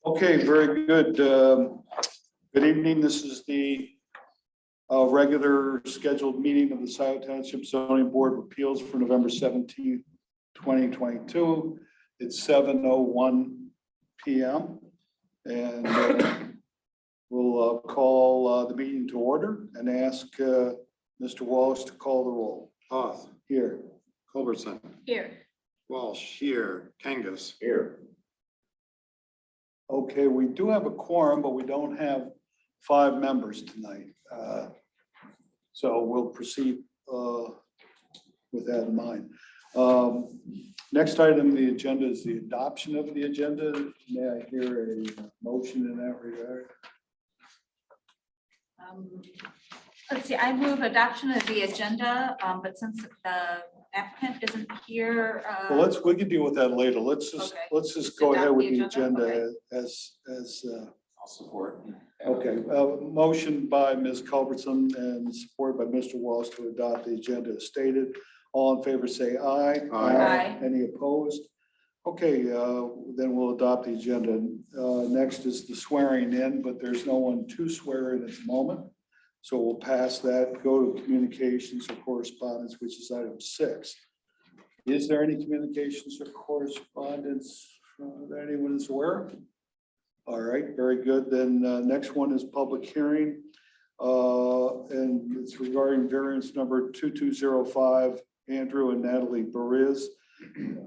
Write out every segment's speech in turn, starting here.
Okay, very good. Good evening. This is the regular scheduled meeting of the Scio Township Zoning Board of Appeals for November 17th, 2022. It's 7:01 p.m. And we'll call the meeting to order and ask Mr. Wallace to call the roll. Hoth. Here. Culbertson. Here. Walsh. Here. Kangas. Here. Okay, we do have a quorum, but we don't have 5 members tonight. So we'll proceed with that in mind. Next item on the agenda is the adoption of the agenda. May I hear a motion in that regard? Let's see, I move adoption of the agenda, but since the applicant isn't here. Well, we can deal with that later. Let's just go ahead adopt with the the agenda? agenda as I'll support. okay. Motion by Ms. Culbertson and supported by Mr. Walsh to adopt the agenda as stated. All in favor say aye. Aye. Any opposed? Okay, then we'll adopt the agenda. Next is the swearing in, but there's no one to swear in at the moment. So we'll pass that, go to communications or correspondence, which is item 6. Is there any communications or correspondence that anyone is aware of? All right, very good. Then next one is public hearing. And it's regarding variance number 2205, Andrew and Natalie Bariz.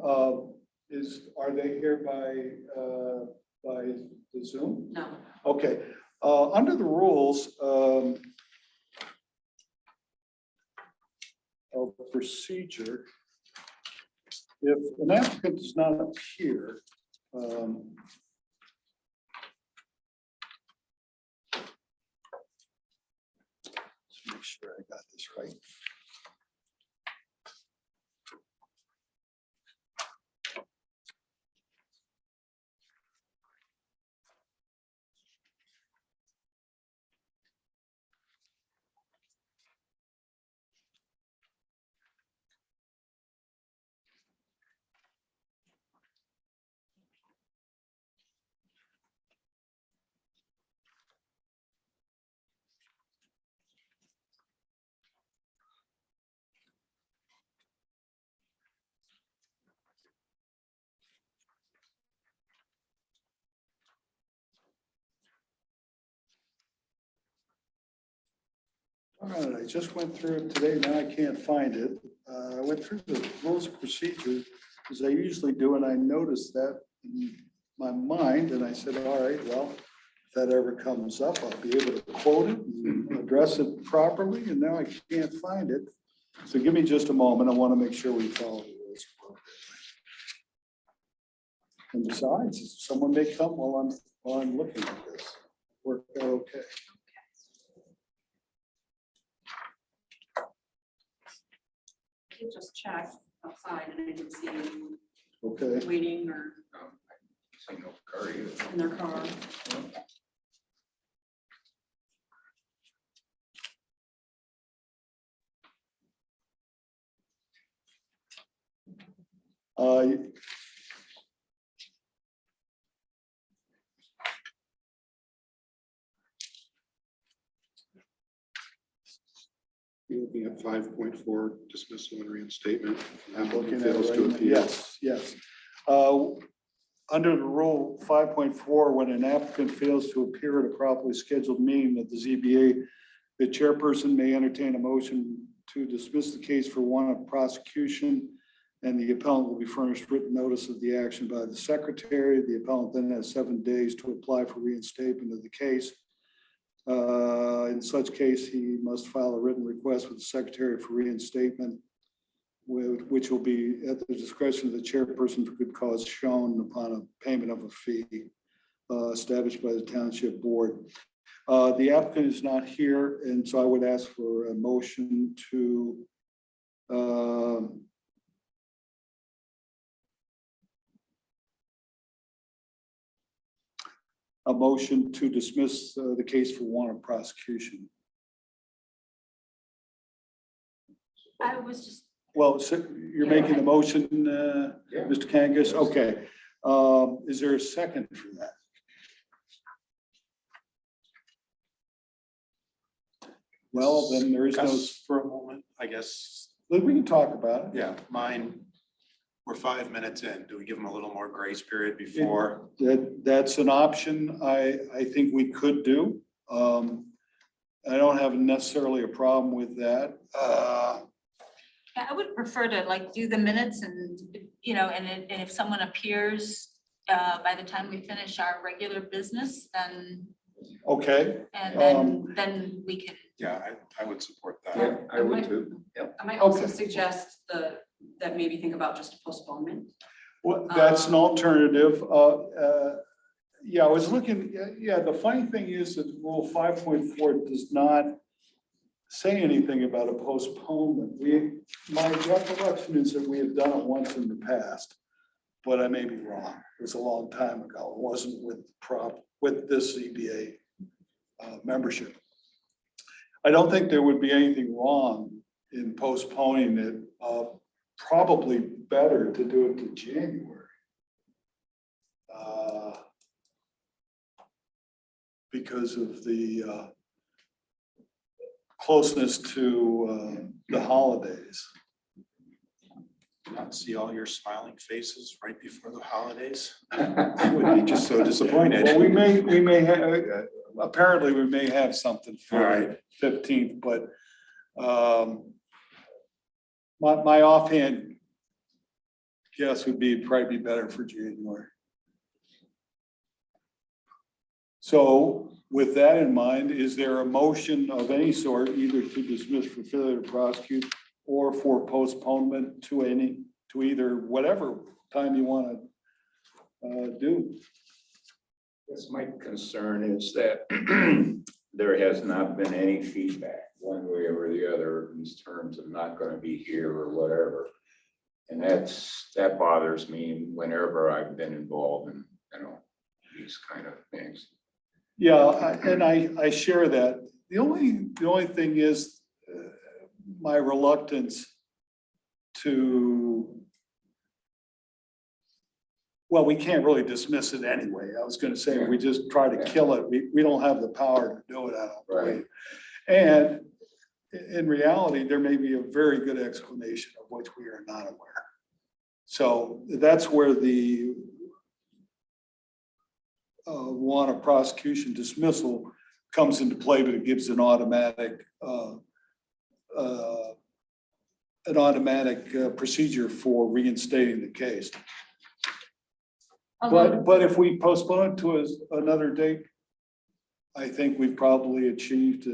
Are they here by the Zoom? No. Okay, under the rules of procedure, if an applicant does not appear, let's make sure I got this right. All right, I just went through it today. Now I can't find it. I went through the rules of procedure as I usually do, and I noticed that in my mind, and I said, all right, well, if that ever comes up, I'll be able to quote it and address it properly, and now I can't find it. So give me just a moment. I want to make sure we follow the rules appropriately. And besides, someone may come while I'm looking at this. Work out okay. You just checked outside and I didn't see anyone Okay. waiting or No car either. in their car. You're looking at 5.4 dismissal and reinstatement. I'm looking at Fails it to right now. appeal. Yes. Under the rule 5.4, when an applicant fails to appear at a properly scheduled meeting of the ZBA, the chairperson may entertain a motion to dismiss the case for want of prosecution, and the appellant will be furnished written notice of the action by the secretary. The appellant then has 7 days to apply for reinstatement of the case. In such case, he must file a written request with the secretary for reinstatement, which will be at the discretion of the chairperson for good cause shown upon a payment of a fee established by the township board. The applicant is not here, and so I would ask for a motion to dismiss the case for want of prosecution. I was just Well, so you're making the motion, Yeah. Mr. Kangas? Okay. Is there a second for that? well, then there is no, Discuss for a moment, I guess. we can talk about it. Yeah, mine, we're 5 minutes in. Do we give them a little more grace period before? That's an option I think we could do. I don't have necessarily a problem with that. Yeah, I would prefer to like do the minutes and, you know, and if someone appears by the time we finish our regular business, then, Okay, and then we can. Yeah, I would support that. Yeah, I would too. I might also Okay. suggest that maybe think about just a postponement. well, that's an alternative. Yeah, I was looking, yeah, the funny thing is that rule 5.4 does not say anything about a postponement. My recollection is that we have done it once in the past, but I may be wrong. It was a long time ago. It wasn't with this ZBA membership. I don't think there would be anything wrong in postponing it. Probably better to do it to January. Because of the closeness to the holidays. Not see all your smiling faces right before the holidays. I would be just so disappointed. Well, we may have, apparently we may have something All for right. 15th, but my offhand guess would be probably be better for January. So with that in mind, is there a motion of any sort, either to dismiss for failure to prosecute or for postponement to either whatever time you want to do? Yes, my concern is that there has not been any feedback one way or the other in terms of not going to be here or whatever. And that bothers me whenever I've been involved in, these kind of things. Yeah, and I share that. The only thing is my reluctance to, well, we can't really dismiss it anyway. I was gonna say, we just try to kill it. We don't have the power to do it, I don't believe. And in reality, there may be a very good explanation of which we are not aware. So that's where the want of prosecution dismissal comes into play, but it gives an automatic procedure for reinstating the case. But if we postpone it to another date, I think we've probably achieved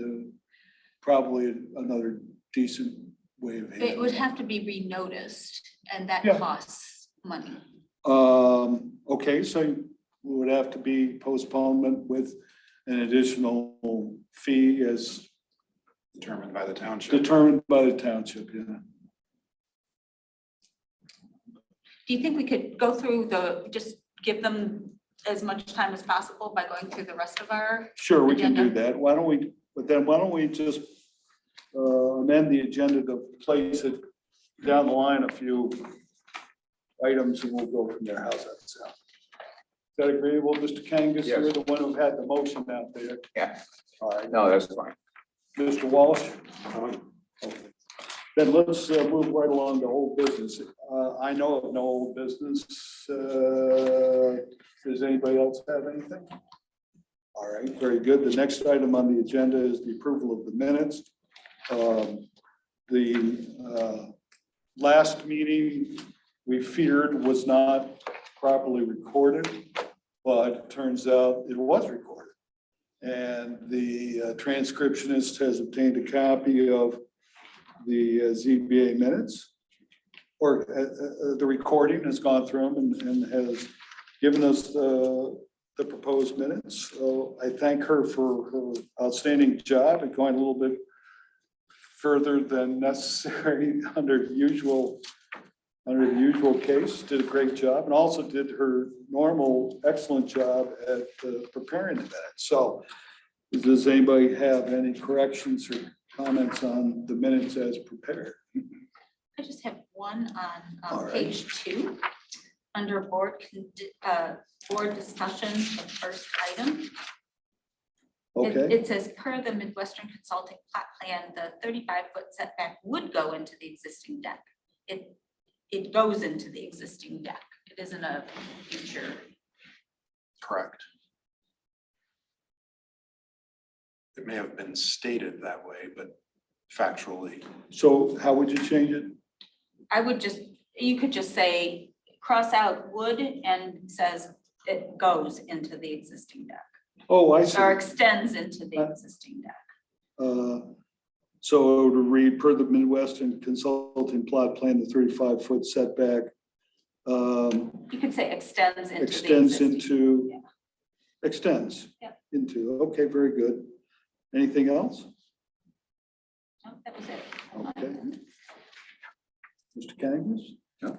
probably another decent way of handling It would have to be renoticed, and that Yeah. costs money. Okay, so we would have to be postponement with an additional fee as Determined by the township. determined by the township, yeah. Do you think we could go through just give them as much time as possible by going through the rest of our? Sure, we can do Agenda. that. Why don't we just amend the agenda to place it down the line a few items and we'll go from there. How's that sound? Is that agreeable, Mr. Kangas? Yes. You're the one who had the motion out there. Yeah. All right, No, that's fine. Mr. Walsh? Okay. Then let's move right along to old business. I know of no old business. Does anybody else have anything? All right, very good. The next item on the agenda is the approval of the minutes. The last meeting we feared was not properly recorded, but it turns out it was recorded. And the transcriptionist has obtained a copy of the ZBA minutes, or the recording has gone through them and has given us the proposed minutes. So I thank her for her outstanding job and going a little bit further than necessary under the usual case. Did a great job and also did her normal excellent job at preparing the minutes. So does anybody have any corrections or comments on the minutes as prepared? I just have one All on right. page 2, under board discussion, the first item. Okay, It says per the Midwestern Consulting plot plan, the 35-foot setback would go into the existing deck. It goes into the existing deck. It isn't a future. Correct. It may have been stated that way, but factually, so how would you change it? I would just, you could just say, cross out would and says it goes into the existing deck Oh, I see. or extends into the existing deck. So it would read per the Midwestern Consulting plot plan, the 35-foot setback You could say extends into the extends existing. into, Yeah. extends Yeah. into, okay, very good. Anything else? No, that was it. Okay. Mr. Kangas? No.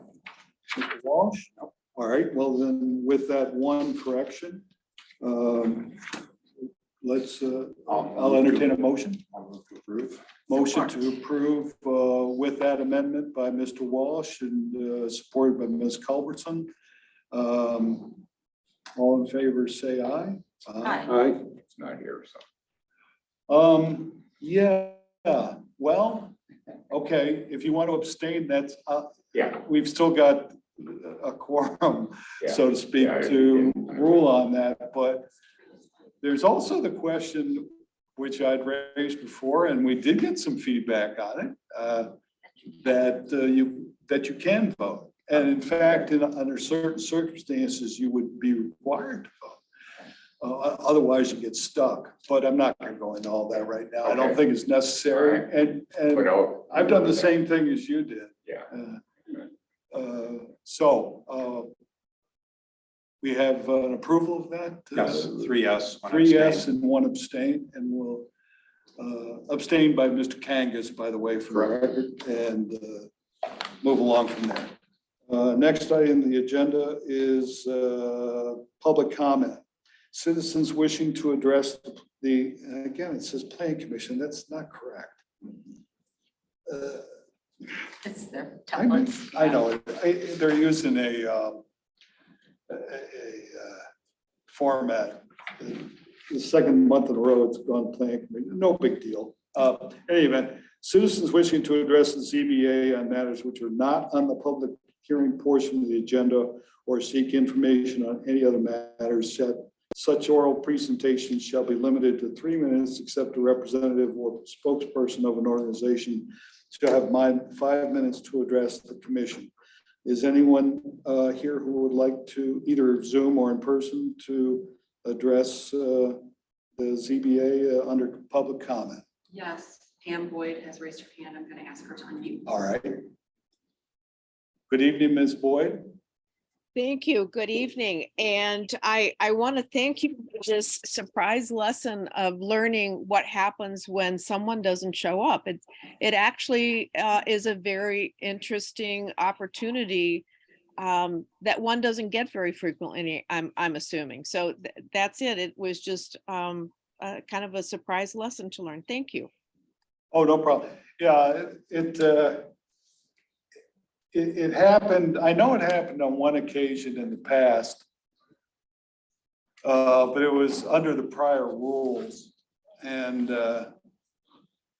Mr. Walsh? No. All right, well then, with that one correction, let's, I'll entertain a motion. I'll move to approve. Motion to approve with that amendment by Mr. Walsh and supported by Ms. Culbertson. All in favor, say aye. Aye. It's not here, so. Yeah, well, okay, if you want to abstain, that's, Yeah. we've still got a quorum, Yeah. so to speak, Yeah, to yeah. rule on that, but there's also the question which I'd raised before, and we did get some feedback on it, that you can vote. And in fact, under certain circumstances, you would be required to vote. Otherwise you get stuck, but I'm not gonna go into all that right now. I don't Okay. think it's necessary. All And But no. I've done the same thing as you did. Yeah. So we have an approval of that? Yes, 3 yes. one 3 yes abstain. and 1 abstain, and we'll abstain by Mr. Kangas, by the way, for the record, and move along from there. Next item on the agenda is public comment. Citizens wishing to address and again, it says planning commission, that's not correct. It's their I templates. I know, they're using a format. The second month in a row, it's gone planning commission, no big deal. Any event, citizens wishing to address the ZBA on matters which are not on the public hearing portion of the agenda or seek information on any other matters set. Such oral presentations shall be limited to 3 minutes, except a representative or spokesperson of an organization shall have 5 minutes to address the commission. Is anyone here who would like to, either Zoom or in person, to address the ZBA under public comment? Yes, Pam Boyd has raised her hand. I'm going to ask her to unmute. All right. Good evening, Ms. Boyd. Thank you. Good evening. And I want to thank you for this surprise lesson of learning what happens when someone doesn't show up. It actually is a very interesting opportunity that one doesn't get very frequently, I'm assuming. So that's it. It was just kind of a surprise lesson to learn. Thank you. Oh, no problem. Yeah, it happened, I know it happened on one occasion in the past. But it was under the prior rules. And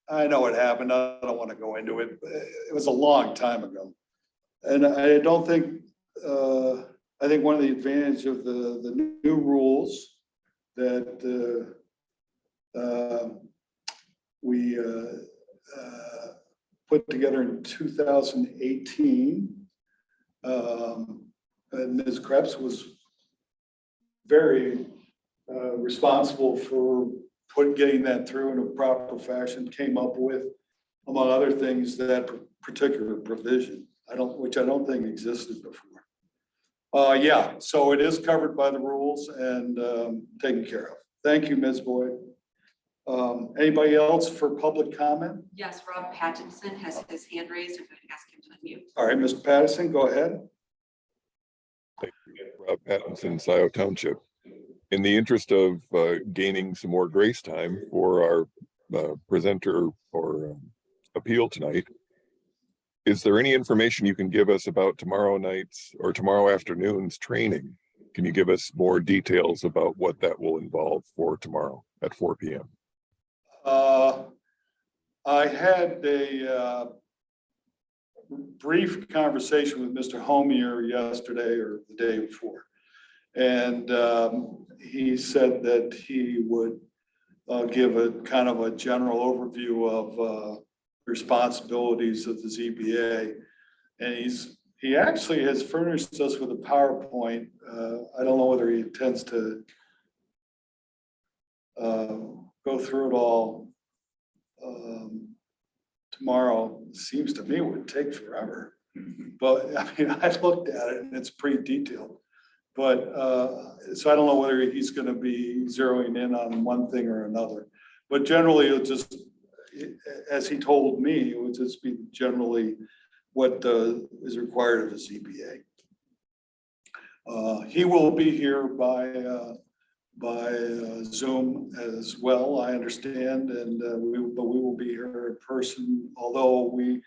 I know it happened. I don't want to go into it. It was a long time ago. And I don't think, I think one of the advantages of the new rules that we put together in 2018. And Ms. Krebs was very responsible for getting that through in a proper fashion, came up with, among other things, that particular provision, which I don't think existed before. Yeah, so it is covered by the rules and taken care of. Thank you, Ms. Boyd. Anybody else for public comment? Yes, Rob Pattinson has his hand raised. I'm going to ask him to unmute. All right, Mr. Patterson, go ahead. Rob Pattinson, Scio Township. In the interest of gaining some more grace time for our presenter or appeal tonight, is there any information you can give us about tomorrow night's or tomorrow afternoon's training? Can you give us more details about what that will involve for tomorrow at 4 p.m.? I had a brief conversation with Mr. Homier yesterday or the day before. And he said that he would give a kind of a general overview of responsibilities of the ZBA. And he actually has furnished us with a PowerPoint. I don't know whether he intends to go through it all tomorrow. Seems to me it would take forever. But I mean, I looked at it and it's pretty detailed. But so I don't know whether he's going to be zeroing in on one thing or another. But generally, it'll just, as he told me, it would just be generally what is required of a ZBA. He will be here by Zoom as well, I understand, and but we will be here in person, although we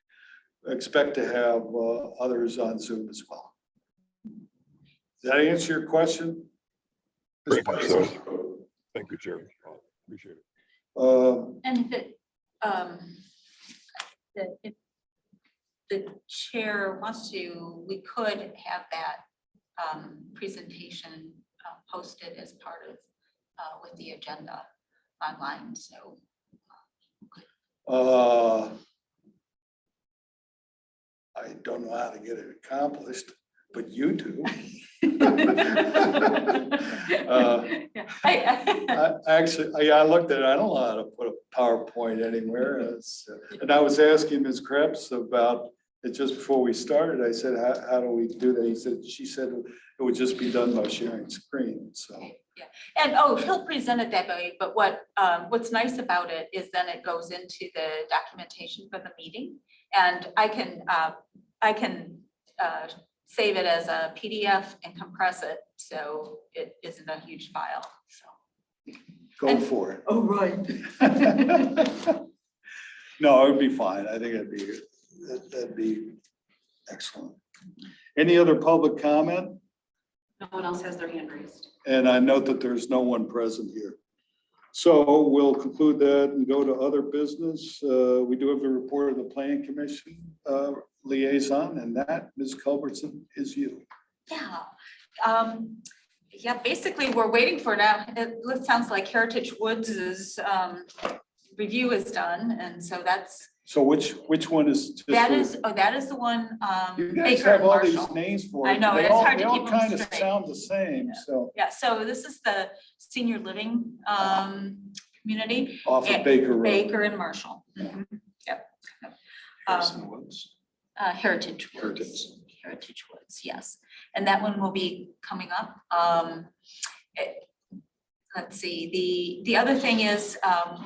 expect to have others on Zoom as well. Does that answer your question? Very much so. Thank you, Chair. Appreciate it. And if the chair wants to, we could have that presentation posted as part of with the agenda online, so. I don't know how to get it accomplished, but you do. Actually, I looked at it. I don't know how to put a PowerPoint anywhere. And I was asking Ms. Krebs about it just before we started. I said, how do we do that? She said it would just be done by sharing screen. So. Yeah, and he'll present it that way. But what's nice about it is then it goes into the documentation for the meeting, and I can save it as a PDF and compress it, so it isn't a huge file, so. Go for it. Oh, right. No, it would be fine. I think that'd be excellent. Any other public comment? No one else has their hand raised. And I note that there's no one present here. So we'll conclude that and go to other business. We do have the report of the Planning Commission liaison, and that, Ms. Culbertson, is you. Yeah. Yeah, basically, we're waiting for now. It sounds like Heritage Woods' review is done, and so that's. So which one is? Just that is the one. You guys Baker have and all Marshall. these names for it. I know, They it's all- hard to they all keep them kind of straight. sound the same, Yeah. so. Yeah, so this is the senior living community. Off of and Baker Road. Baker and Marshall. Mhm. Yep. Harrison Woods. Heritage Woods. Heritage Woods, yes. And that one will be coming up. Let's see, the other thing is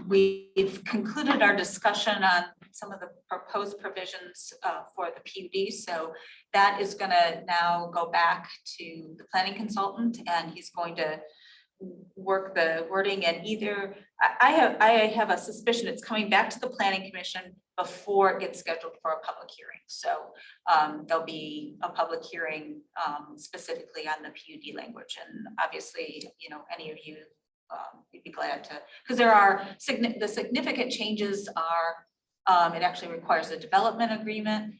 we've concluded our discussion on some of the proposed provisions for the PUD. So that is gonna now go back to the planning consultant, and he's going to work the wording, and either, I have a suspicion it's coming back to the planning commission before it gets scheduled for a public hearing. So there'll be a public hearing specifically on the PUD language, and obviously, you know, any of you you'd be glad to, because there are the significant changes are it actually requires a development agreement.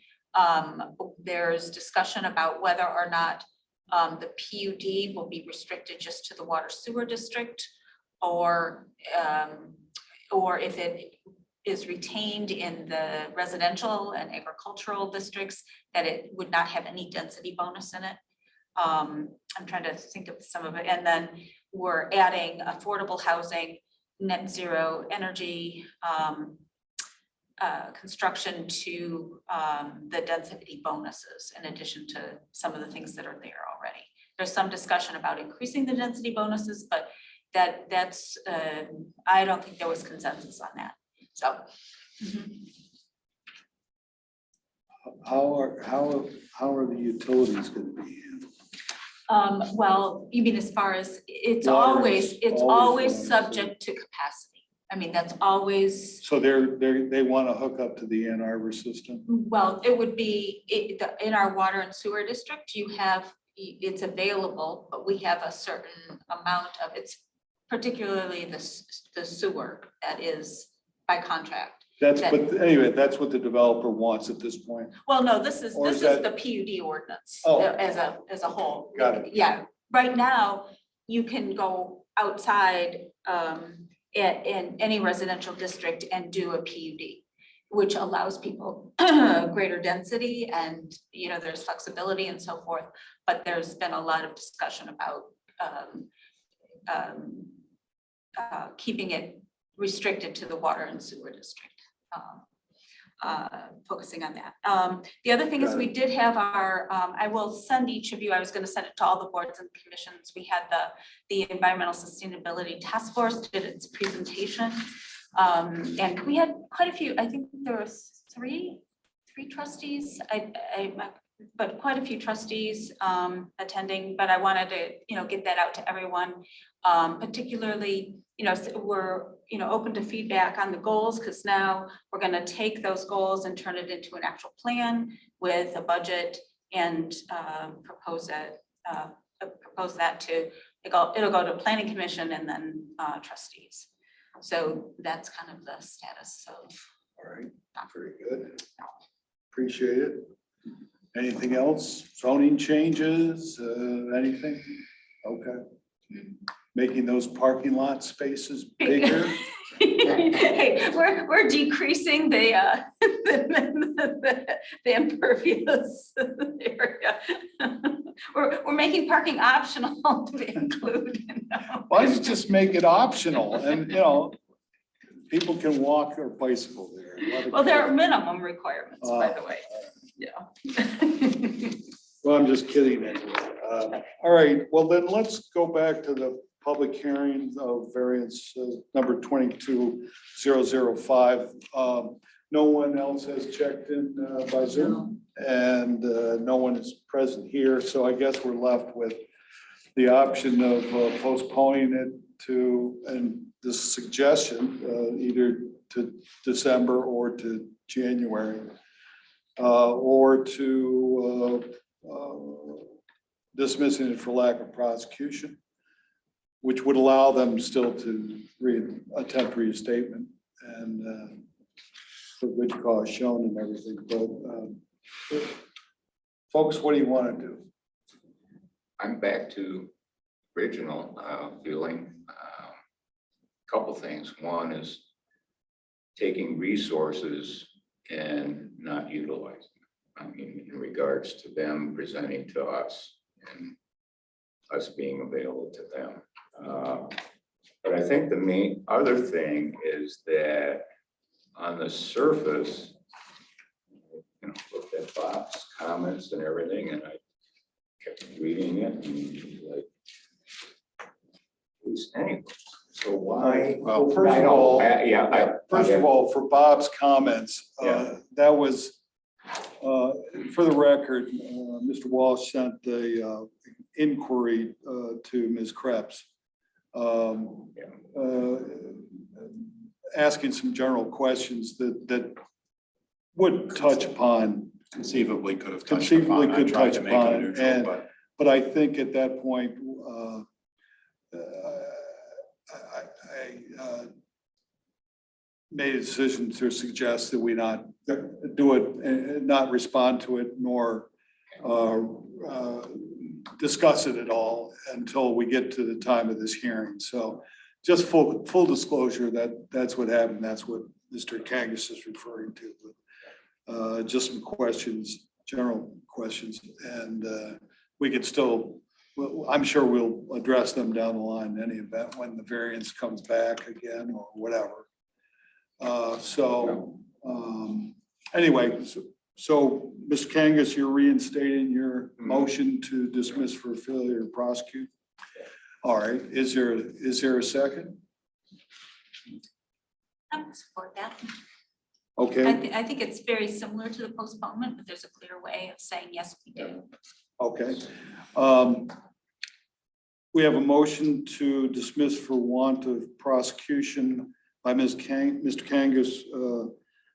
There's discussion about whether or not the PUD will be restricted just to the water sewer district, or if it is retained in the residential and agricultural districts, that it would not have any density bonus in it. I'm trying to think of some of it, and then we're adding affordable housing, net zero energy construction to the density bonuses, in addition to some of the things that are there already. There's some discussion about increasing the density bonuses, but that's I don't think there was consensus on that. So. How are the utilities going to be handled? Well, you mean as far as it's Water's always always subject to capacity. I mean, that's always, So they want to hook up to the Ann Arbor system? well, it would be in our water and sewer district, you have it's available, but we have a certain amount of, it's particularly the sewer that is by contract. That's, but anyway, that's what the developer wants at this point. Well, no, this is Or is the that- PUD ordinance Oh. as a whole. Got it. Yeah, right now, you can go outside in any residential district and do a PUD, which allows people greater density and, you know, there's flexibility and so forth. But there's been a lot of discussion about keeping it restricted to the water and sewer district. Focusing on that. The other thing is Got we did have our, I will send each of you, I was gonna send it to all the boards and commissions. We had the Environmental Sustainability Task Force did its presentation. And we had quite a few, I think there were three trustees, but quite a few trustees attending, but I wanted to, you know, get that out to everyone. Particularly, you know, we're, you know, open to feedback on the goals, because now we're gonna take those goals and turn it into an actual plan with a budget and propose that to, it'll go to planning commission and then trustees. So that's kind of the status, so. All right, very good. Appreciate it. Anything else? Zoning changes, anything? Okay. Making those parking lot spaces bigger? Hey, we're decreasing the impervious area. We're making parking optional to include, you know. Why don't you just make it optional and, you know, people can walk or bicycle there. Well, there are minimum requirements, by the way. Yeah. Well, I'm just kidding. Anyway. All right, well then let's go back to the public hearing of variance number 22005. No one else has checked in by Zoom and no one is present here. So I guess we're left with the option of postponing it to, and this suggestion, either to December or to January, or to dismissing it for lack of prosecution, which would allow them still to attempt reinstatement and for which cause shown and everything. But folks, what do you want to do? I'm back to original feeling. Couple things. One is taking resources and not utilizing them. I mean, in regards to them presenting to us and us being available to them. But I think the main other thing is that on the surface, you know, looked at Bob's comments and everything, and I kept reading it and like, who's anyone? So why? Well, first of all, first of all, all, for Bob's comments, Yeah. that was, for the record, Mr. Walsh sent the inquiry to Ms. Krebs, asking some general questions that would touch upon, Conceivably could have touched Conceivably upon. I could tried touch to make it upon, neutral, and- but but I think at that point, I made a decision to suggest that we not do it, and not respond to it, nor discuss it at all until we get to the time of this hearing. So just full disclosure, that's what happened. That's what Mr. Kangas is referring to. But just some questions, general questions, and we could still, well, I'm sure we'll address them down the line in any event when the variance comes back again or whatever. Anyway, so Mr. Kangas, you're reinstating your motion to dismiss for failure to prosecute. All right, is there a second? I would support that. Okay, I think it's very similar to the postponement, but there's a clear way of saying, yes, we do. okay. We have a motion to dismiss for want of prosecution by Mr. Kangas,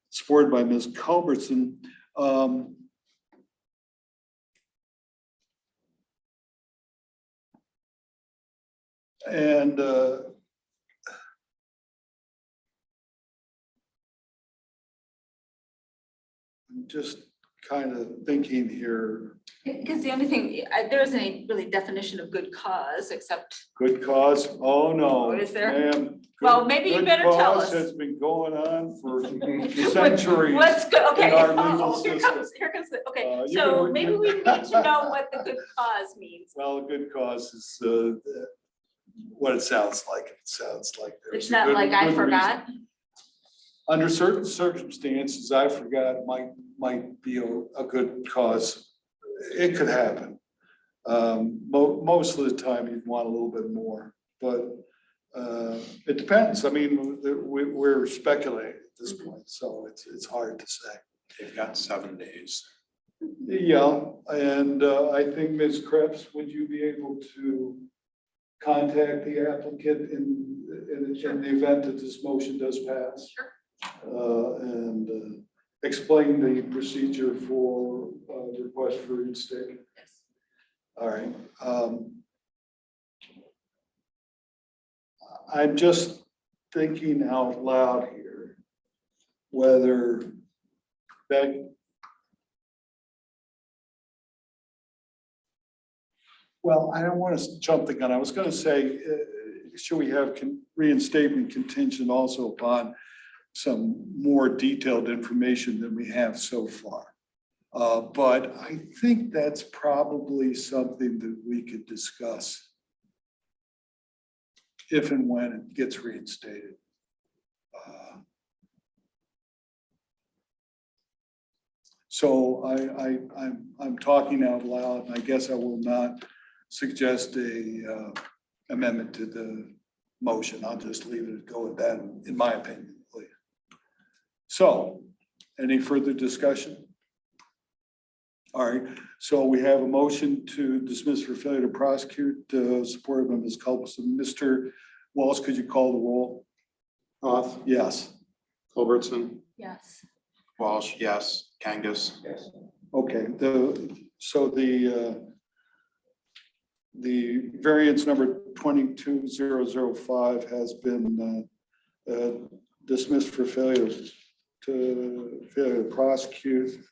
supported by Ms. Culbertson. And I'm just kind of thinking here, Because the only thing, there isn't a really definition of good cause, except, good cause, oh no. What is there? Ma'am, Well, good- maybe you good better tell cause us. Has been going on for centuries. Let's go, okay, in our legal oh, here system. comes, okay, You so can- maybe we need to know what the good cause means. Well, a good cause is what it sounds like. It sounds like there's. It's a not good- like I good forgot. reason. Under certain circumstances, I forgot might be a good cause. It could happen. Most of the time you'd want a little bit more, but it depends. I mean, we're speculating at this point, so it's hard to say. They've got 7 days. Yeah, and I think Ms. Krebs, would you be able to contact the applicant in the event that this motion does pass? Sure. And explain the procedure for request for reinstatement. Yes. All right. I'm just thinking out loud here, whether that. Well, I don't want to jump the gun. I was going to say, should we have reinstatement contingent also upon some more detailed information than we have so far? But I think that's probably something that we could discuss if and when it gets reinstated. So I'm talking out loud, and I guess I will not suggest a amendment to the motion. I'll just leave it go at that, in my opinion, please. So, any further discussion? All right, so we have a motion to dismiss for failure to prosecute, supported by Ms. Culbertson. Mr. Walsh, could you call the roll? Hoff, Yes. Culbertson, Yes. Walsh, yes. Kangas. Yes. Okay, the variance number 22005 has been dismissed for failure to prosecute.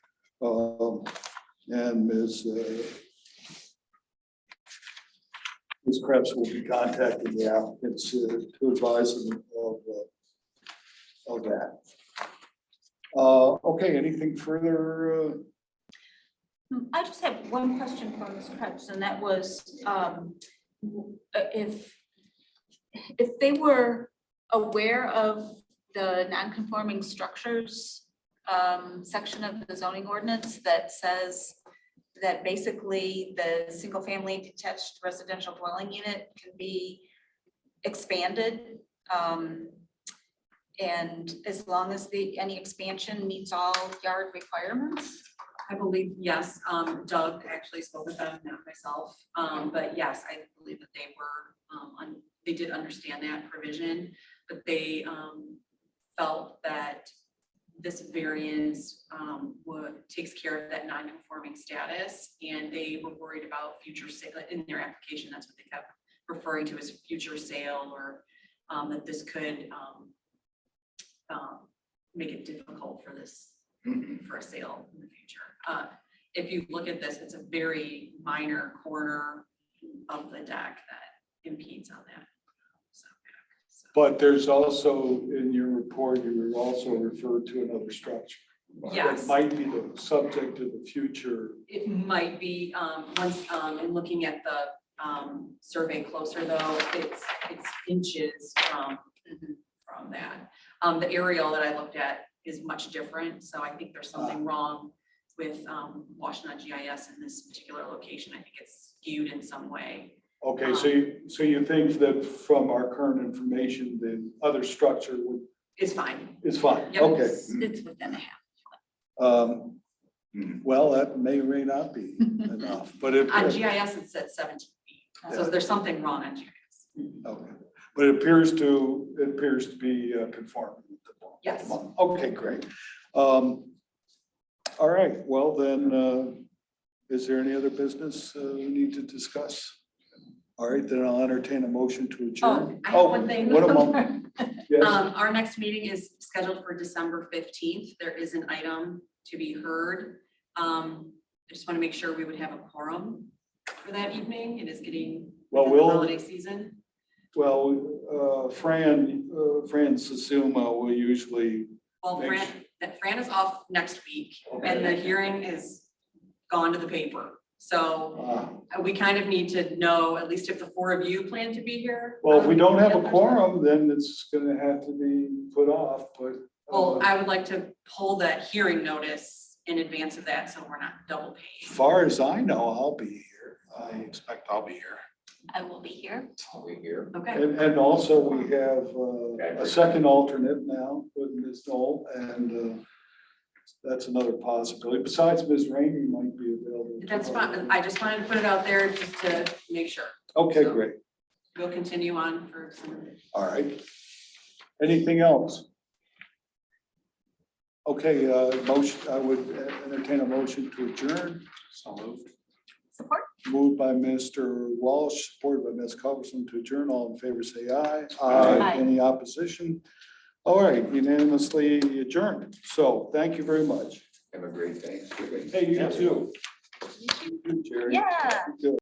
And Ms. Krebs will be contacting the applicants to advise them of that. Okay, anything further? I just have one question for Ms. Krebs, and that was, if they were aware of the non-conforming structures section of the zoning ordinance that says that basically the single-family detached residential dwelling unit can be expanded. And as long as any expansion meets all yard requirements. I believe, yes, Doug actually spoke with them, not myself, but yes, I believe that they were, they did understand that provision, but they felt that this variance takes care of that non-conforming status, and they were worried about future sale in their application. That's what they kept referring to as future sale, or that this could make it difficult for this for a sale in the future. If you look at this, it's a very minor corner of the deck that impedes on that. But there's also, in your report, you also referred to another structure. Yes. That might be the subject of the future. It might be, once, in looking at the survey closer though, it's inches from that. The aerial that I looked at is much different, so I think there's something wrong with Washington GIS in this particular location. I think it's skewed in some way. Okay, so you think that from our current information, the other structure It's fine. is fine? Yep. Okay. It's within a half. Well, that may or may not be enough, but it. On GIS, it said 17 feet, so there's something wrong on GIS. Okay, but it appears to be conforming with the law. Yes. Okay, great. All right, well then, is there any other business we need to discuss? All right, then I'll entertain a motion to Oh, adjourn. I have one thing. What am Yes, Our next meeting is scheduled for December 15th. There is an item to be heard. I just want to make sure we would have a quorum for that evening. It is getting Well, within the we'll- holiday season. well, Fran Sasuma will usually, Well, Make Fran is off next week and the hearing is gone to the paper. So we kind of need to know, at least if the four of you plan to be here. well, if we don't have a quorum, then it's gonna have to be put off, but. Well, I would like to pull that hearing notice in advance of that, so we're not double As paying. far as I know, I'll be here. I expect I'll be here. I will be here. Are we here? Okay, And also we have a second alternate now with Ms. Knoll, and that's another possibility. Besides, Ms. Rainey might be available. that's fine. I just wanted to put it out there just to make sure. Okay, great. We'll continue on for some. All right. Anything else? Okay, motion, I would entertain a motion to adjourn. So moved. Support? Moved by Mr. Walsh, supported by Ms. Culberson to adjourn. All in favor, say aye. Aye. Any opposition? All right, unanimously adjourned. So thank you very much. Have a great Thanksgiving. Hey, you too. You too, Jerry. Yeah. Good.